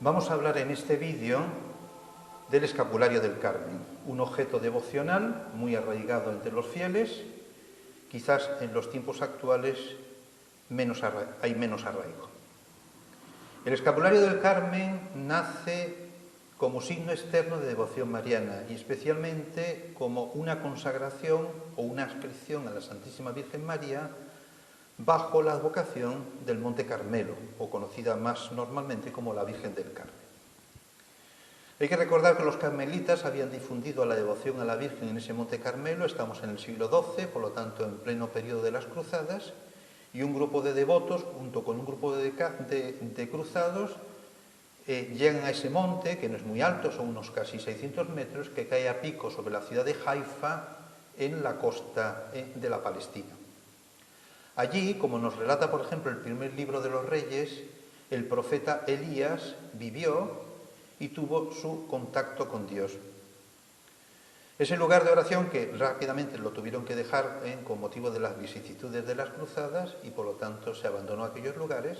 Vamos a hablar en este vídeo del escapulario del Carmen, un objeto devocional muy arraigado entre los fieles. Quizás en los tiempos actuales hay menos arraigo. El escapulario del Carmen nace como signo externo de devoción mariana y especialmente como una consagración o una adscripción a la Santísima Virgen María bajo la advocación del Monte Carmelo, o conocida más normalmente como la Virgen del Carmen. Hay que recordar que los carmelitas habían difundido la devoción a la Virgen en ese Monte Carmelo. Estamos en el siglo XII, por lo tanto en pleno periodo de las cruzadas, y un grupo de devotos, junto con un grupo de cruzados, llegan a ese monte, que no es muy alto, son unos casi 600 metros, que cae a pico sobre la ciudad de Haifa, en la costa de la Palestina. Allí, como nos relata, por ejemplo, el primer libro de los Reyes, el profeta Elías vivió y tuvo su contacto con Dios. Ese lugar de oración que rápidamente lo tuvieron que dejar con motivo de las vicisitudes de las cruzadas y por lo tanto se abandonó aquellos lugares.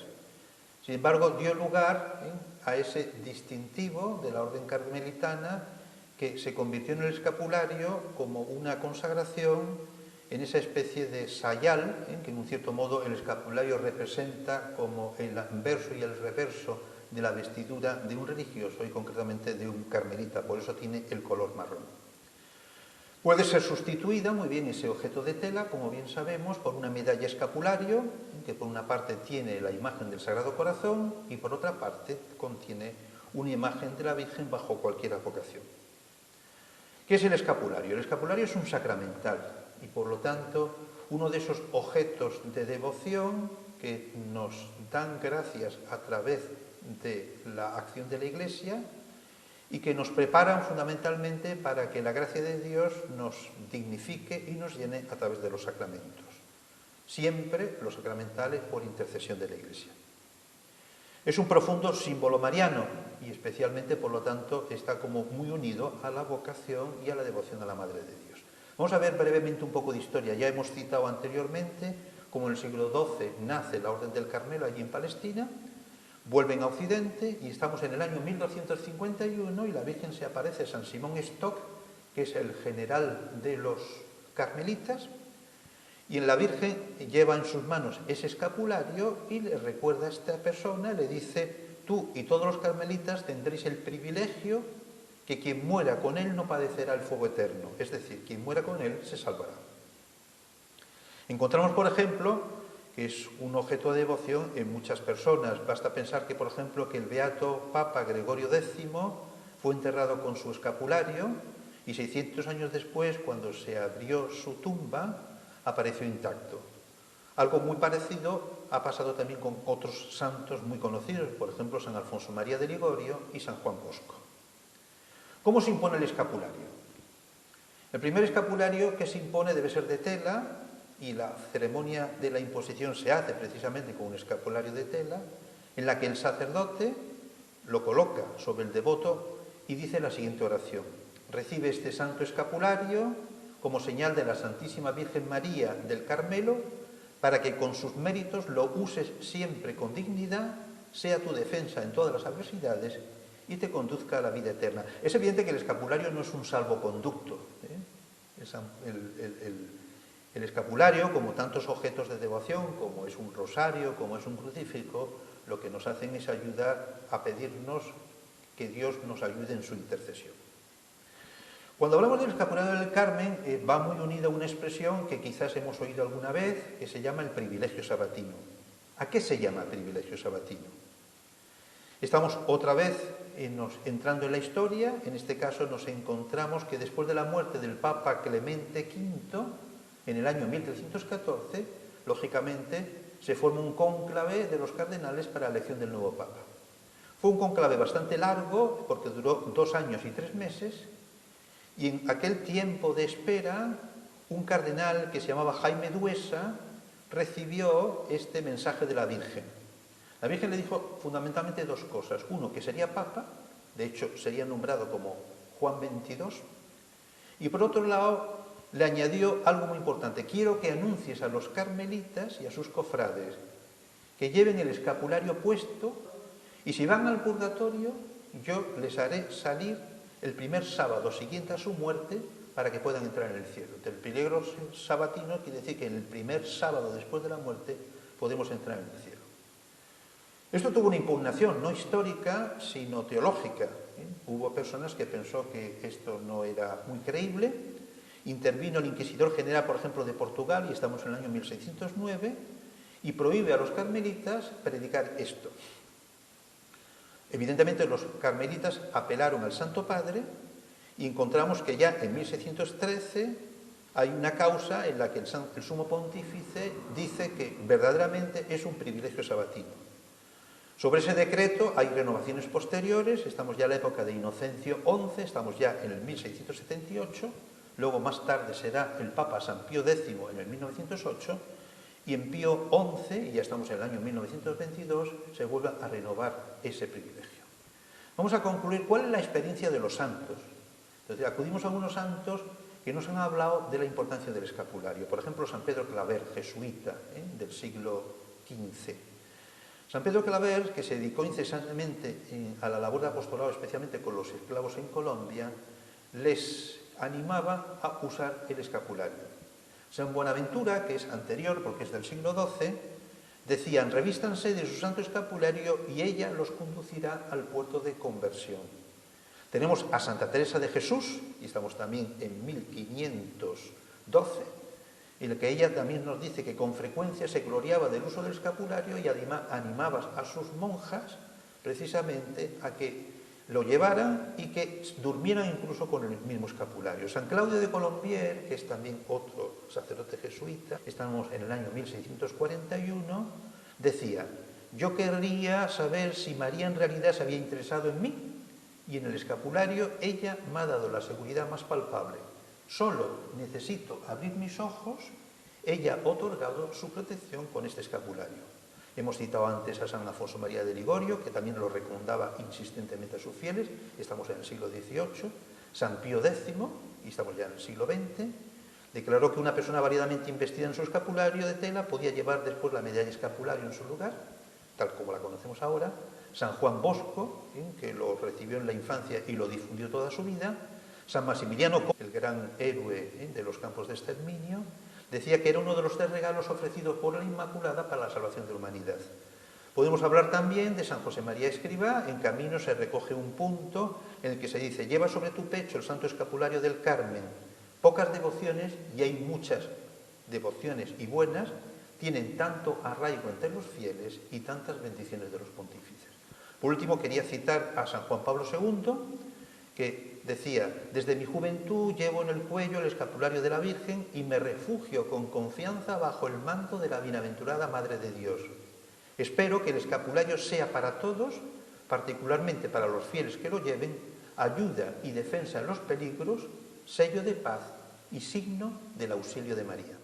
Sin embargo, dio lugar a ese distintivo de la orden carmelitana que se convirtió en el escapulario como una consagración en esa especie de sayal, que en un cierto modo el escapulario representa como el anverso y el reverso de la vestidura de un religioso y concretamente de un carmelita, por eso tiene el color marrón. Puede ser sustituida muy bien ese objeto de tela, como bien sabemos, por una medalla escapulario, que por una parte tiene la imagen del Sagrado Corazón y por otra parte contiene una imagen de la Virgen bajo cualquier advocación. ¿Qué es el escapulario? El escapulario es un sacramental y por lo tanto uno de esos objetos de devoción que nos dan gracias a través de la acción de la Iglesia y que nos preparan fundamentalmente para que la gracia de Dios nos dignifique y nos llene a través de los sacramentos. Siempre los sacramentales por intercesión de la Iglesia. Es un profundo símbolo mariano y especialmente, por lo tanto, está como muy unido a la vocación y a la devoción a la Madre de Dios. Vamos a ver brevemente un poco de historia. Ya hemos citado anteriormente cómo en el siglo XII nace la Orden del Carmelo allí en Palestina, vuelven a Occidente y estamos en el año 1251 y la Virgen se aparece a San Simón Stock, que es el general de los carmelitas, y en la Virgen lleva en sus manos ese escapulario y le recuerda a esta persona, le dice: tú y todos los carmelitas tendréis el privilegio que quien muera con él no padecerá el fuego eterno, es decir, quien muera con él se salvará. Encontramos, por ejemplo, que es un objeto de devoción en muchas personas. Basta pensar que, por ejemplo, que el beato Papa Gregorio X fue enterrado con su escapulario y 600 años después, cuando se abrió su tumba, apareció intacto. Algo muy parecido ha pasado también con otros santos muy conocidos, por ejemplo, San Alfonso María de Ligorio y San Juan Bosco. ¿Cómo se impone el escapulario? El primer escapulario que se impone debe ser de tela y la ceremonia de la imposición se hace precisamente con un escapulario de tela en la que el sacerdote lo coloca sobre el devoto y dice la siguiente oración: recibe este santo escapulario como señal de la Santísima Virgen María del Carmelo, para que con sus méritos lo uses siempre con dignidad, sea tu defensa en todas las adversidades y te conduzca a la vida eterna. Es evidente que el escapulario no es un salvoconducto. El escapulario, como tantos objetos de devoción, como es un rosario, como es un crucifijo, lo que nos hacen es ayudar a pedirnos que Dios nos ayude en su intercesión. Cuando hablamos del escapulario del Carmen, va muy unida a una expresión que quizás hemos oído alguna vez, que se llama el privilegio sabatino. ¿A qué se llama privilegio sabatino? Estamos otra vez entrando en la historia. En este caso nos encontramos que después de la muerte del Papa Clemente V, en el año 1314, lógicamente se forma un cónclave de los cardenales para la elección del nuevo Papa. Fue un cónclave bastante largo, porque duró 2 años y 3 meses, y en aquel tiempo de espera, un cardenal que se llamaba Jaime Duesa recibió este mensaje de la Virgen. La Virgen le dijo fundamentalmente 2 cosas. Uno, que sería Papa, de hecho sería nombrado como Juan XXII, y por otro lado le añadió algo muy importante: quiero que anuncies a los carmelitas y a sus cofrades que lleven el escapulario puesto Y si van al purgatorio, yo les haré salir el primer sábado siguiente a su muerte para que puedan entrar en el cielo. El peligro sabatino quiere decir que en el primer sábado después de la muerte podemos entrar en el cielo. Esto tuvo una impugnación no histórica, sino teológica. Hubo personas que pensó que esto no era muy creíble. Intervino el inquisidor general, por ejemplo, de Portugal, y estamos en el año 1609, y prohíbe a los carmelitas predicar esto. Evidentemente los carmelitas apelaron al Santo Padre y encontramos que ya en 1613 hay una causa en la que el sumo pontífice dice que verdaderamente es un privilegio sabatino. Sobre ese decreto hay renovaciones posteriores, estamos ya en la época de Inocencio XI, estamos ya en el 1678, luego más tarde será el Papa San Pío X en el 1908, y en Pío XI, y ya estamos en el año 1922, se vuelve a renovar ese privilegio. Vamos a concluir cuál es la experiencia de los santos. Entonces, acudimos a unos santos que nos han hablado de la importancia del escapulario. Por ejemplo, San Pedro Claver, jesuita, del siglo XV. San Pedro Claver, que se dedicó incesantemente a la labor de apostolado, especialmente con los esclavos en Colombia, les animaba a usar el escapulario. San Buenaventura, que es anterior porque es del siglo XII, decían: revístanse de su santo escapulario y ella los conducirá al puerto de conversión. Tenemos a Santa Teresa de Jesús, y estamos también en 1512, en el que ella también nos dice que con frecuencia se gloriaba del uso del escapulario y animaba a sus monjas precisamente a que lo llevaran y que durmieran incluso con el mismo escapulario. San Claudio de Colombier, que es también otro sacerdote jesuita, estamos en el año 1641, decía: yo querría saber si María en realidad se había interesado en mí, y en el escapulario ella me ha dado la seguridad más palpable. Solo necesito abrir mis ojos, ella ha otorgado su protección con este escapulario. Hemos citado antes a San Afonso María de Ligorio, que también lo recomendaba insistentemente a sus fieles, estamos en el siglo XVIII. San Pío X, y estamos ya en el siglo XX, declaró que una persona variadamente investida en su escapulario de tela podía llevar después la medalla escapulario en su lugar, tal como la conocemos ahora. San Juan Bosco, que lo recibió en la infancia y lo difundió toda su vida. San Maximiliano, el gran héroe de los campos de exterminio, decía que era uno de los 3 regalos ofrecidos por la Inmaculada para la salvación de la humanidad. Podemos hablar también de San José María Escrivá. En Camino se recoge un punto en el que se dice: lleva sobre tu pecho el santo escapulario del Carmen. Pocas devociones, y hay muchas devociones y buenas, tienen tanto arraigo entre los fieles y tantas bendiciones de los pontífices. Por último, quería citar a San Juan Pablo II, que decía: desde mi juventud llevo en el cuello el escapulario de la Virgen y me refugio con confianza bajo el manto de la bienaventurada Madre de Dios. Espero que el escapulario sea para todos, particularmente para los fieles que lo lleven, ayuda y defensa en los peligros, sello de paz y signo del auxilio de María.